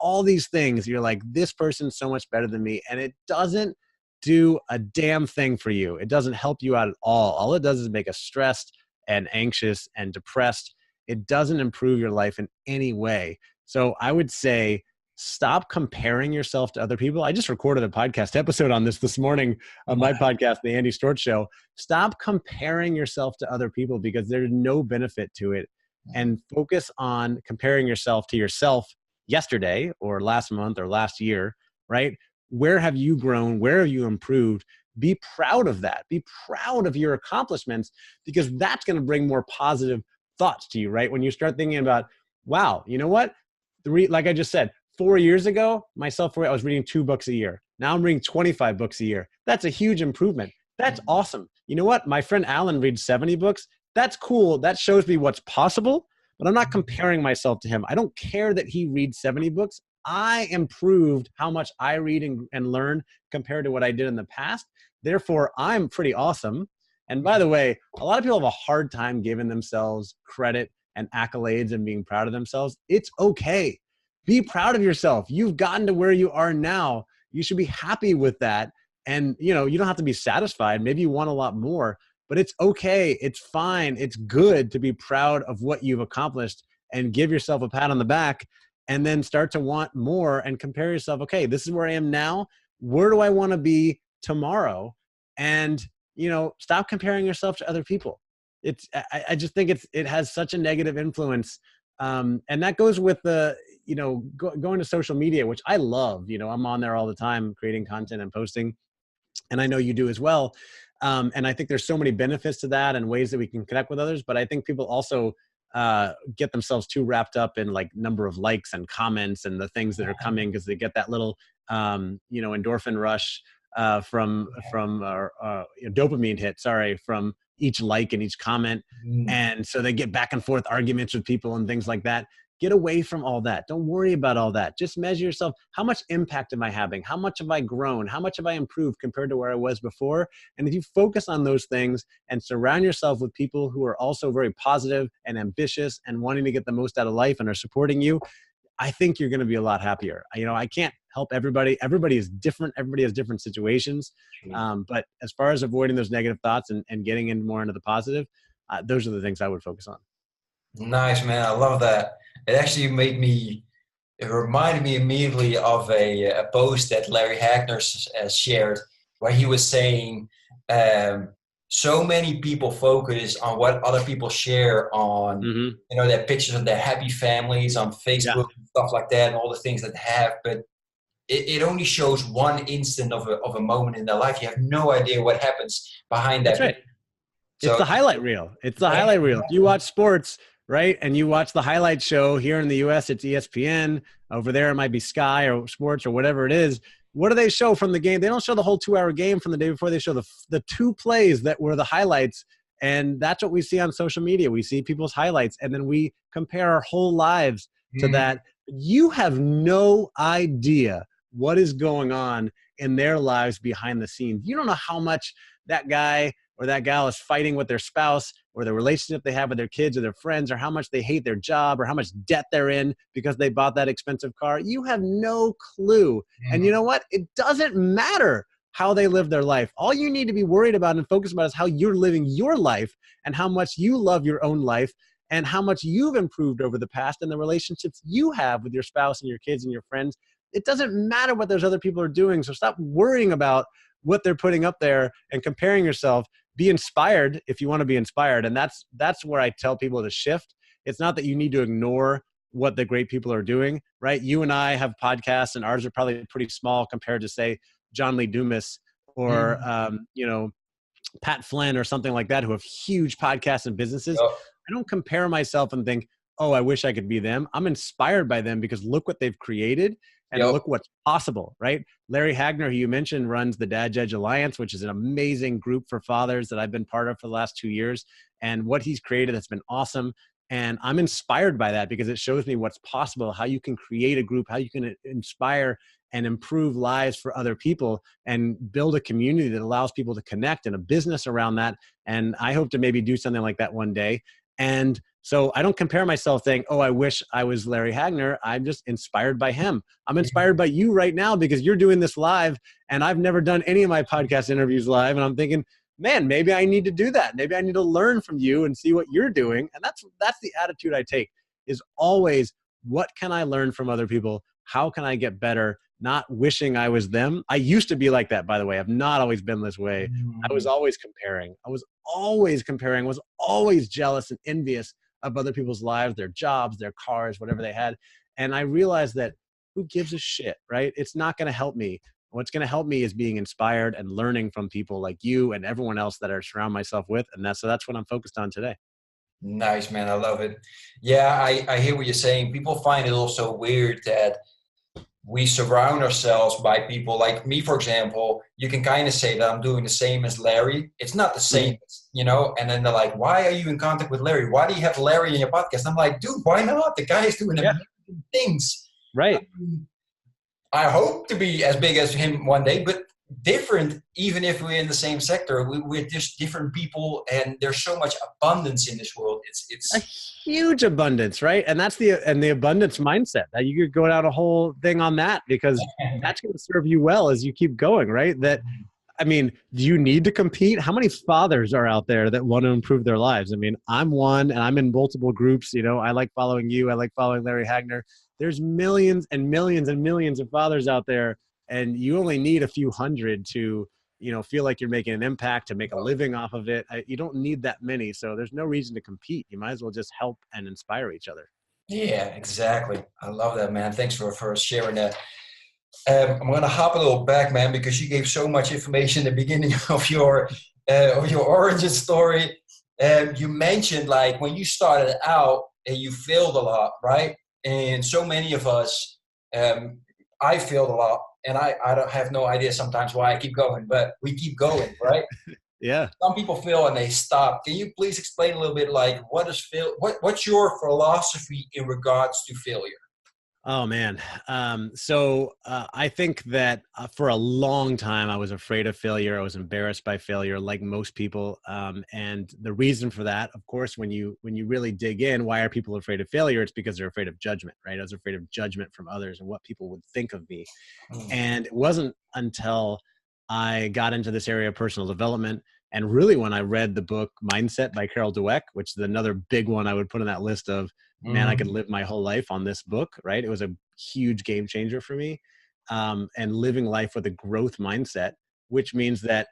All these things, you're like, this person's so much better than me. And it doesn't do a damn thing for you. It doesn't help you out at all. All it does is make us stressed and anxious and depressed. It doesn't improve your life in any way. So I would say, stop comparing yourself to other people. I just recorded a podcast episode on this morning on my podcast, The Andy Storch Show. Stop comparing yourself to other people because there's no benefit to it. And focus on comparing yourself to yourself yesterday or last month or last year, right? Where have you grown? Where have you improved? Be proud of that. Be proud of your accomplishments because that's going to bring more positive thoughts to you, right? When you start thinking about, wow, you know what? Like I just said, 4 years ago, I was reading 2 books a year. Now I'm reading 25 books a year. That's a huge improvement. That's awesome. You know what? My friend Alan reads 70 books. That's cool. That shows me what's possible, but I'm not comparing myself to him. I don't care that he reads 70 books. I improved how much I read and learn compared to what I did in the past. Therefore, I'm pretty awesome. And by the way, a lot of people have a hard time giving themselves credit and accolades and being proud of themselves. It's okay. Be proud of yourself. You've gotten to where you are now. You should be happy with that. And, you don't have to be satisfied. Maybe you want a lot more, but it's okay. It's fine. It's good to be proud of what you've accomplished and give yourself a pat on the back and then start to want more and compare yourself. Okay, this is where I am now. Where do I want to be tomorrow? And, stop comparing yourself to other people. I just think it has such a negative influence. And that goes with going to social media, which I love. I'm on there all the time creating content and posting, and I know you do as well. And I think there's so many benefits to that and ways that we can connect with others. But I think people also get themselves too wrapped up in like number of likes and comments and the things that are coming because they get that little endorphin rush from dopamine hit. From each like and each comment. And so they get back and forth arguments with people and things like that. Get away from all that. Don't worry about all that. Just measure yourself. How much impact am I having? How much have I grown? How much have I improved compared to where I was before? And if you focus on those things and surround yourself with people who are also very positive and ambitious and wanting to get the most out of life and are supporting you, I think you're going to be a lot happier. I can't help everybody. Everybody is different. Everybody has different situations. But as far as avoiding those negative thoughts and getting more into the positive, those are the things I would focus on. Nice, man. I love that. It reminded me immediately of a post that Larry Hagner shared where he was saying, so many people focus on what other people share on, their pictures of their happy families on Facebook and stuff like that, and all the things that they have. But it only shows one instant of a moment in their life. You have no idea what happens behind that. That's right. It's the highlight reel. It's the highlight reel. If you watch sports, right, and you watch the highlight show here in the U.S., it's ESPN. Over there, it might be Sky or Sports or whatever it is. What do they show from the game? They don't show the whole 2-hour game from the day before. They show the 2 plays that were the highlights, And that's what we see on social media. We see people's highlights, and then we compare our whole lives to that. You have no idea what is going on in their lives behind the scenes. You don't know how much that guy or that gal is fighting with their spouse, or the relationship they have with their kids or their friends, or how much they hate their job, or how much debt they're in because they bought that expensive car. You have no clue. And you know what? It doesn't matter how they live their life. All you need to be worried about and focus about is how you're living your life, and how much you love your own life, and how much you've improved over the past, and the relationships you have with your spouse and your kids and your friends. It doesn't matter what those other people are doing. So stop worrying about what they're putting up there and comparing yourself. Be inspired if you want to be inspired. And that's where I tell people to shift. It's not that you need to ignore what the great people are doing, right? You and I have podcasts, and ours are probably pretty small compared to, say, John Lee Dumas or, Pat Flynn or something like that, who have huge podcasts and businesses. Yep. I don't compare myself and think, oh, I wish I could be them. I'm inspired by them because look what they've created, and look what's possible, right? Larry Hagner, who you mentioned, runs the Dad Judge Alliance, which is an amazing group for fathers that I've been part of for the last 2 years. And what he's created has been awesome. And I'm inspired by that because it shows me what's possible, how you can create a group, how you can inspire and improve lives for other people, and build a community that allows people to connect, and a business around that. And I hope to maybe do something like that one day. And so I don't compare myself saying, oh, I wish I was Larry Hagner. I'm just inspired by him. I'm inspired by you right now because you're doing this live, and I've never done any of my podcast interviews live. And I'm thinking, man, maybe I need to do that. Maybe I need to learn from you and see what you're doing. And that's the attitude I take, is always, what can I learn from other people? How can I get better? Not wishing I was them. I used to be like that, by the way. I've not always been this way. I was always comparing. I was always jealous and envious of other people's lives, their jobs, their cars, whatever they had. And I realized that who gives a shit, right? It's not going to help me. What's going to help me is being inspired and learning from people like you and everyone else that I surround myself with. And so that's what I'm focused on today. Nice, man. I love it. Yeah, I hear what you're saying. People find it also weird that we surround ourselves by people like me, for example. You can kind of say that I'm doing the same as Larry. It's not the same, and then they're like, why are you in contact with Larry? Why do you have Larry in your podcast? I'm like, dude, why not? The guy is doing amazing things. Right. I hope to be as big as him one day, but different, even if we're in the same sector. We're just different people, and there's so much abundance in this world. It's a huge abundance, right? And that's the abundance mindset. That you could go down a whole thing on that, because that's going to serve you well as you keep going, right? That, I mean, do you need to compete? How many fathers are out there that want to improve their lives? I mean, I'm one, and I'm in multiple groups. I like following you. I like following Larry Hagner. There's millions and millions and millions of fathers out there, and you only need a few hundred to, feel like you're making an impact, to make a living off of it. You don't need that many. So there's no reason to compete. You might as well just help and inspire each other. Yeah, exactly. I love that, man. Thanks for sharing that. I'm going to hop a little back, man, because you gave so much information in the beginning of your origin story. You mentioned, like, when you started out and you failed a lot, right? And so many of us, I failed a lot, and I don't have no idea sometimes why I keep going, but we keep going, right? Yeah. Some people fail and they stop. Can you please explain a little bit, like, what's your philosophy in regards to failure? Oh, man. I think that for a long time, I was afraid of failure. I was embarrassed by failure, like most people. And the reason for that, of course, when you really dig in, why are people afraid of failure? It's because they're afraid of judgment, right? I was afraid of judgment from others and what people would think of me. And it wasn't until I got into this area of personal development, and really when I read the book Mindset by Carol Dweck, which is another big one I would put on that list of, man, I could live my whole life on this book, right? It was a huge game changer for me. And living life with a growth mindset, which means that,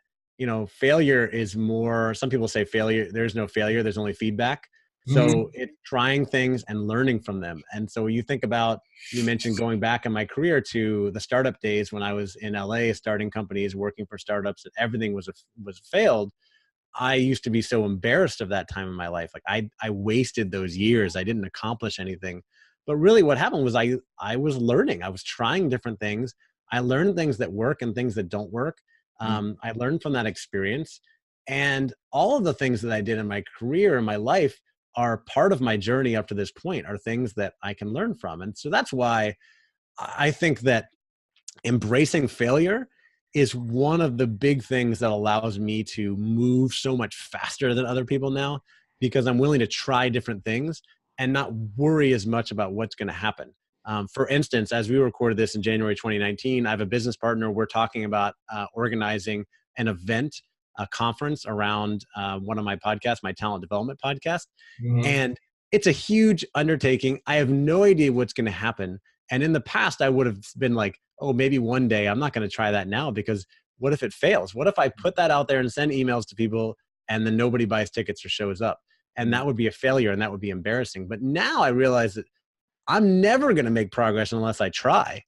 failure is more, some people say failure, there's no failure, there's only feedback. So it's trying things and learning from them. And so you think about, you mentioned going back in my career to the startup days when I was in LA, starting companies, working for startups, and everything was failed. I used to be so embarrassed of that time in my life. Like I wasted those years. I didn't accomplish anything. But really what happened was I was learning. I was trying different things. I learned things that work and things that don't work. I learned from that experience. And all of the things that I did in my career and my life are part of my journey up to this point, are things that I can learn from. And so that's why I think that embracing failure is one of the big things that allows me to move so much faster than other people now, because I'm willing to try different things and not worry as much about what's going to happen. For instance, as we recorded this in January 2019, I have a business partner. We're talking about organizing an event, a conference around one of my podcasts, my talent development podcast. Mm-hmm. And it's a huge undertaking. I have no idea what's going to happen. And in the past, I would have been like, oh, maybe one day. I'm not going to try that now, because what if it fails? What if I put that out there and send emails to people and then nobody buys tickets or shows up? And that would be a failure, and that would be embarrassing. But now I realize that I'm never going to make progress unless I try.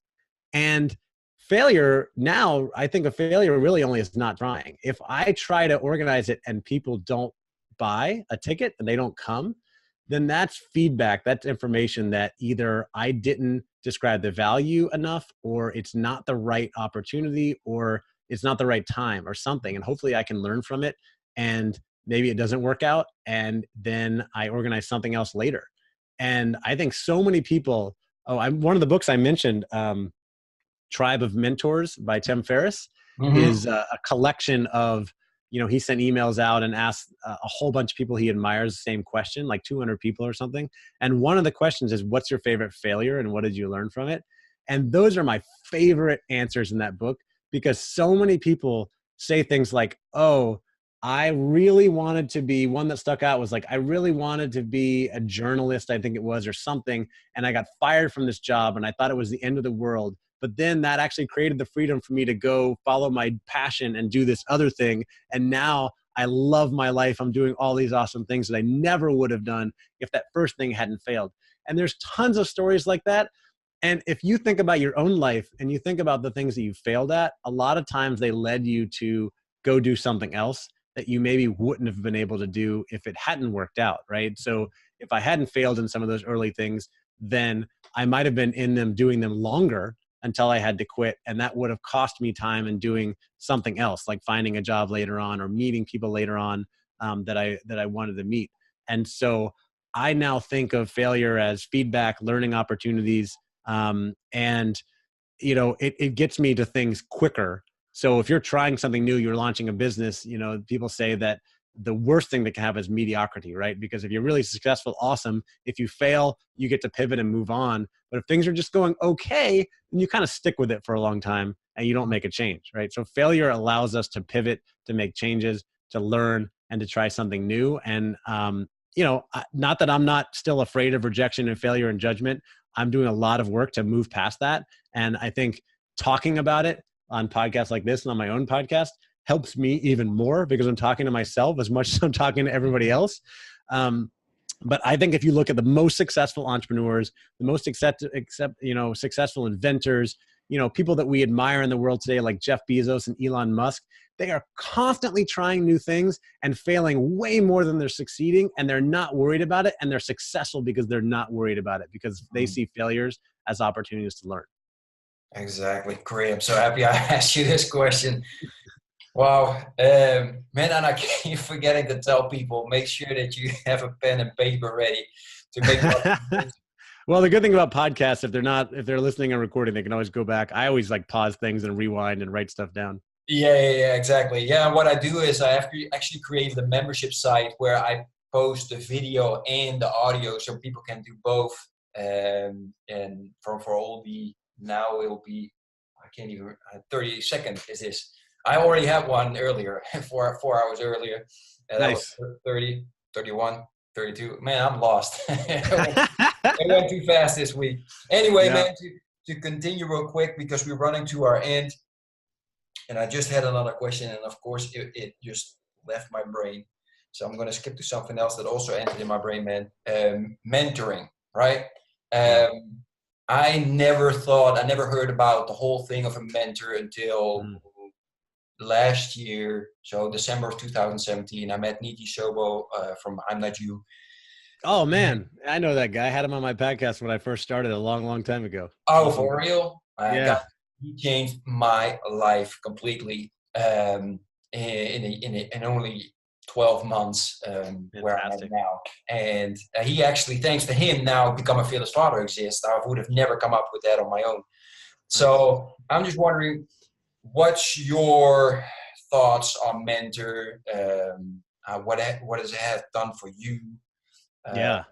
And failure now, I think a failure really only is not trying. If I try to organize it and people don't buy a ticket and they don't come, then that's feedback. That's information that either I didn't describe the value enough, or it's not the right opportunity, or it's not the right time or something. And hopefully I can learn from it, and maybe it doesn't work out, and then I organize something else later. And I think so many people, one of the books I mentioned, Tribe of Mentors by Tim Ferriss, is a collection of, he sent emails out and asked a whole bunch of people he admires the same question, like 200 people or something. And one of the questions is, what's your favorite failure and what did you learn from it? And those are my favorite answers in that book, because so many people say things like, oh, I really wanted to be, one that stuck out was like, I really wanted to be a journalist, I think it was, or something. And I got fired from this job and I thought it was the end of the world. But then that actually created the freedom for me to go follow my passion and do this other thing. And now I love my life. I'm doing all these awesome things that I never would have done if that first thing hadn't failed. And there's tons of stories like that. And if you think about your own life and you think about the things that you failed at, a lot of times they led you to go do something else that you maybe wouldn't have been able to do if it hadn't worked out, right? So if I hadn't failed in some of those early things, then I might have been in them doing them longer until I had to quit. And that would have cost me time in doing something else, like finding a job later on or meeting people later on that I wanted to meet. And so I now think of failure as feedback, learning opportunities, and it gets me to things quicker. So if you're trying something new, you're launching a business, people say that the worst thing that can happen is mediocrity, right? Because if you're really successful, awesome. If you fail, you get to pivot and move on. But if things are just going okay, then you kind of stick with it for a long time and you don't make a change, right? So failure allows us to pivot, to make changes, to learn, and to try something new. And, not that I'm not still afraid of rejection and failure and judgment. I'm doing a lot of work to move past that. And I think talking about it on podcasts like this and on my own podcast helps me even more, because I'm talking to myself as much as I'm talking to everybody else. But I think if you look at the most successful entrepreneurs, the most successful inventors, people that we admire in the world today, like Jeff Bezos and Elon Musk, they are constantly trying new things and failing way more than they're succeeding. And they're not worried about it. And they're successful because they're not worried about it, because they see failures as opportunities to learn. Exactly. Great. I'm so happy I asked you this question. Wow. Man, and I keep forgetting to tell people, make sure that you have a pen and paper ready to make Well, the good thing about podcasts, if they're listening and recording, they can always go back. I always pause things and rewind and write stuff down. Yeah, exactly. Yeah, what I do is I have actually created a membership site where I post the video and the audio so people can do both. And for all now it will be, I can't even, 30 seconds is this. I already have one earlier, 4 hours earlier. And Nice. That was 30, 31, 32. Man, I'm lost. It went too fast this week. Anyway, man, to continue real quick, because we're running to our end. And I just had another question, and of course, it just left my brain. So I'm going to skip to something else that also entered in my brain, man. Mentoring, right? I never heard about the whole thing of a mentor until last year. So December of 2017, I met Niti Sobo from I'm Not You. Oh, man. I know that guy. I had him on my podcast when I first started a long, long time ago. Oh, for real? Yeah. He changed my life completely. in only 12 months where I'm at now. And he actually, thanks to him, now Become a Fearless Father exists. I would have never come up with that on my own. So I'm just wondering, what's your thoughts on Mentor? What does it have done for you? Yeah.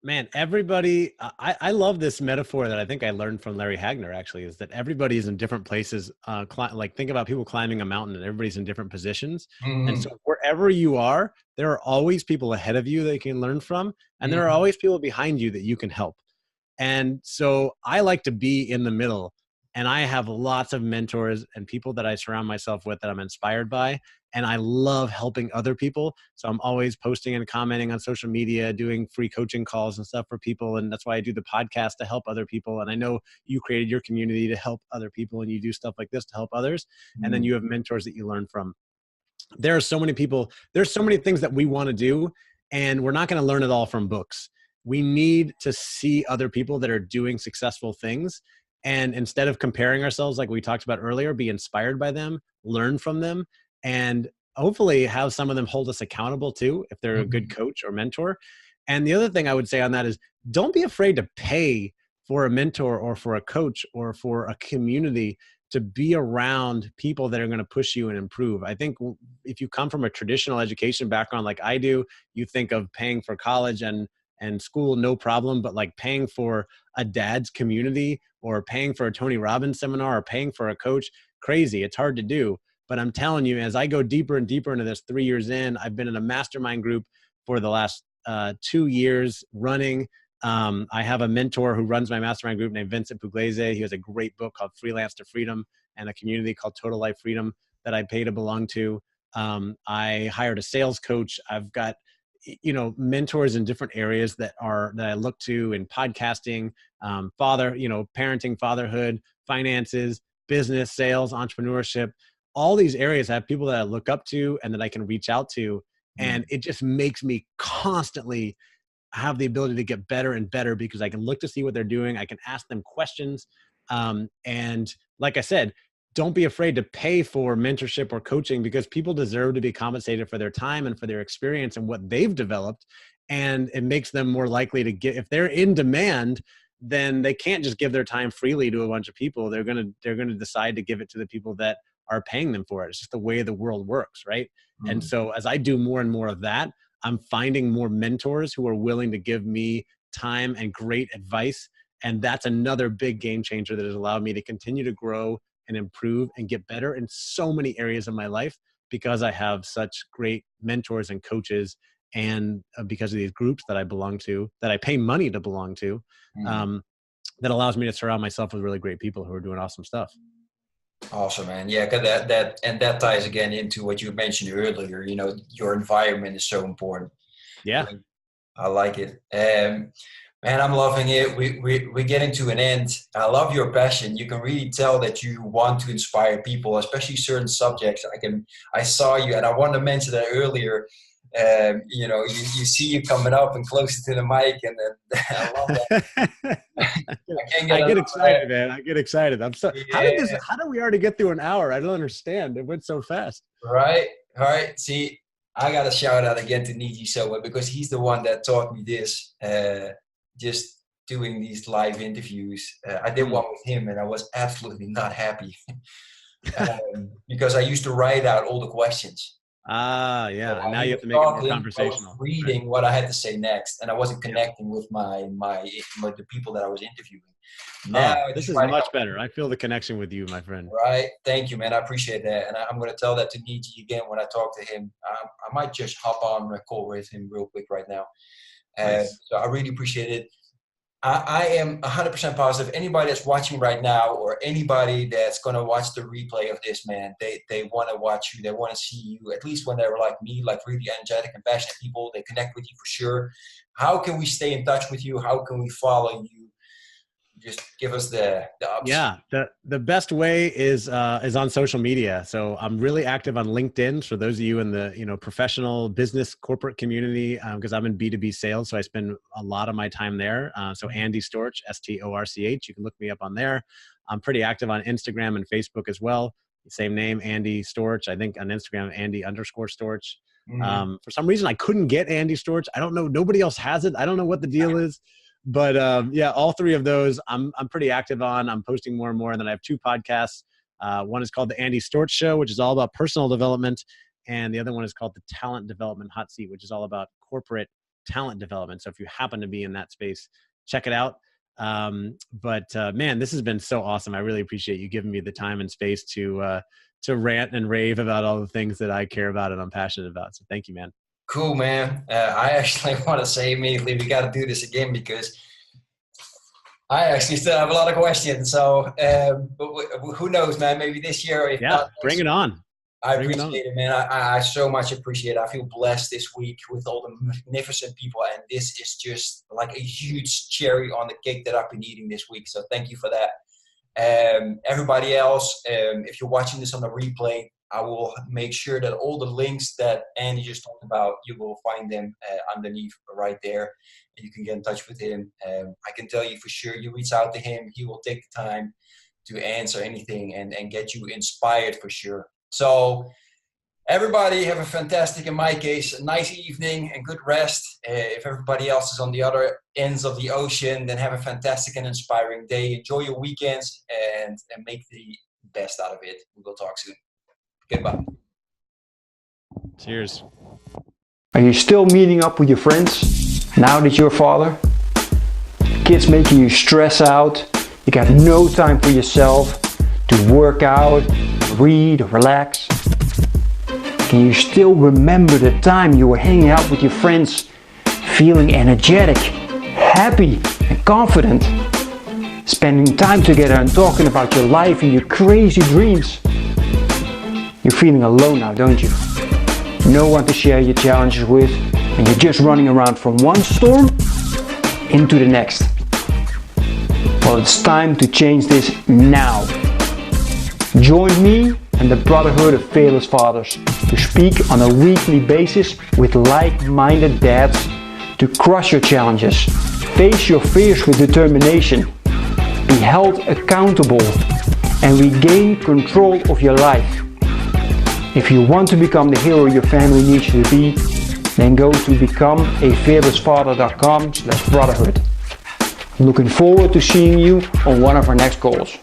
Man, everybody, I love this metaphor that I think I learned from Larry Hagner, actually, is that everybody is in different places. Like, think about people climbing a mountain and everybody's in different positions. And so wherever you are, there are always people ahead of you that you can learn from. And there are always people behind you that you can help. And so I like to be in the middle, and I have lots of mentors and people that I surround myself with that I'm inspired by. And I love helping other people. So I'm always posting and commenting on social media, doing free coaching calls and stuff for people. And that's why I do the podcast, to help other people. And I know you created your community to help other people, and you do stuff like this to help others. And then you have mentors that you learn from. There are so many people, there's so many things that we want to do, and we're not going to learn it all from books. We need to see other people that are doing successful things. And instead of comparing ourselves, like we talked about earlier, be inspired by them, learn from them, and hopefully have some of them hold us accountable too, if they're a good coach or mentor. And the other thing I would say on that is, don't be afraid to pay for a mentor or for a coach or for a community to be around people that are going to push you and improve. I think if you come from a traditional education background like I do, you think of paying for college and school, no problem, but like paying for a dad's community or paying for a Tony Robbins seminar or paying for a coach, crazy. It's hard to do. But I'm telling you, as I go deeper and deeper into this, 3 years in, I've been in a mastermind group for the last 2 years running. I have a mentor who runs my mastermind group named Vincent Pugliese. He has a great book called Freelance to Freedom, and a community called Total Life Freedom that I pay to belong to. I hired a sales coach. I've got, mentors in different areas that I look to in podcasting, parenting, fatherhood, finances, business, sales, entrepreneurship. All these areas, I have people that I look up to and that I can reach out to. And it just makes me constantly have the ability to get better and better, because I can look to see what they're doing. I can ask them questions. And like I said, don't be afraid to pay for mentorship or coaching, because people deserve to be compensated for their time and for their experience and what they've developed. And it makes them more likely to get, if they're in demand, then they can't just give their time freely to a bunch of people. They're going to decide to give it to the people that are paying them for it. It's just the way the world works, right? And so as I do more and more of that, I'm finding more mentors who are willing to give me time and great advice. And that's another big game changer that has allowed me to continue to grow and improve and get better in so many areas of my life, because I have such great mentors and coaches, and because of these groups that I belong to, that I pay money to belong to, that allows me to surround myself with really great people who are doing awesome stuff. Awesome, man. Yeah, cause that ties again into what you mentioned earlier. Your environment is so important. Yeah, I like it. Man, I'm loving it. We're getting to an end. I love your passion. You can really tell that you want to inspire people, especially certain subjects. I saw you, and I wanted to mention that earlier. You see you coming up and closer to the mic, and I love that. I get excited, man. I get excited. I'm so. Yeah. How did we already get through an hour? I don't understand. It went so fast. Right. All right. See, I got to shout out again to Niji Sowa, because he's the one that taught me this. Just doing these live interviews. I did one with him, and I was absolutely not happy because I used to write out all the questions. Yeah. So now you have to make it more conversational. I was reading what I had to say next, and I wasn't connecting with the people that I was interviewing. Now this is much better. I feel the connection with you, my friend. Right. Thank you, man. I appreciate that. And I'm going to tell that to Niji again when I talk to him. I might just hop on a call with him real quick right now. Nice. So I really appreciate it. I am 100% positive anybody that's watching right now, or anybody that's going to watch the replay of this, man, they want to watch you. They want to see you, at least when they're like me, like really energetic and passionate people. They connect with you for sure. How can we stay in touch with you? How can we follow you? Just give us the option. Yeah, the best way is on social media. So I'm really active on LinkedIn for those of you in the professional business corporate community, because I'm in B2B sales, so I spend a lot of my time there. So Andy Storch, Storch. You can look me up on there. I'm pretty active on Instagram and Facebook as well. same name, Andy Storch. I think on Instagram, Andy_Storch. Mm-hmm. For some reason, I couldn't get Andy Storch. I don't know. Nobody else has it. I don't know what the deal is. But yeah, all three of those I'm pretty active on. I'm posting more and more. And then I have 2 podcasts. One is called The Andy Storch Show, which is all about personal development. And the other one is called The Talent Development Hot Seat, which is all about corporate talent development. So if you happen to be in that space, check it out. But man, this has been so awesome. I really appreciate you giving me the time and space to rant and rave about all the things that I care about and I'm passionate about. So thank you, man. Cool, man. I actually want to say immediately, we got to do this again because I actually still have a lot of questions. So but who knows, man, maybe this year. If not, bring it on. I appreciate it, man. I so much appreciate it. I feel blessed this week with all the magnificent people. And this is just like a huge cherry on the cake that I've been eating this week. So thank you for that. Everybody else, if you're watching this on the replay, I will make sure that all the links that Andy just talked about, you will find them underneath right there. And you can get in touch with him. I can tell you for sure, you reach out to him, he will take the time to answer anything and get you inspired for sure. So everybody have a fantastic, in my case, a nice evening and good rest. If everybody else is on the other ends of the ocean, then have a fantastic and inspiring day. Enjoy your weekends and make the best out of it. We will talk soon. Goodbye. Cheers. Are you still meeting up with your friends now that you're a father? Kids making you stress out. You got no time for yourself to work out, read, or relax. Can you still remember the time you were hanging out with your friends, feeling energetic, happy, and confident? Spending time together and talking about your life and your crazy dreams. You're feeling alone now, don't you? No one to share your challenges with, and you're just running around from one storm into the next. Well, it's time to change this now. Join me and the Brotherhood of Fearless Fathers to speak on a weekly basis with like-minded dads to crush your challenges, face your fears with determination, be held accountable, and regain control of your life. If you want to become the hero your family needs you to be, then go to becomeafearlessfather.com/brotherhood. I'm looking forward to seeing you on one of our next calls.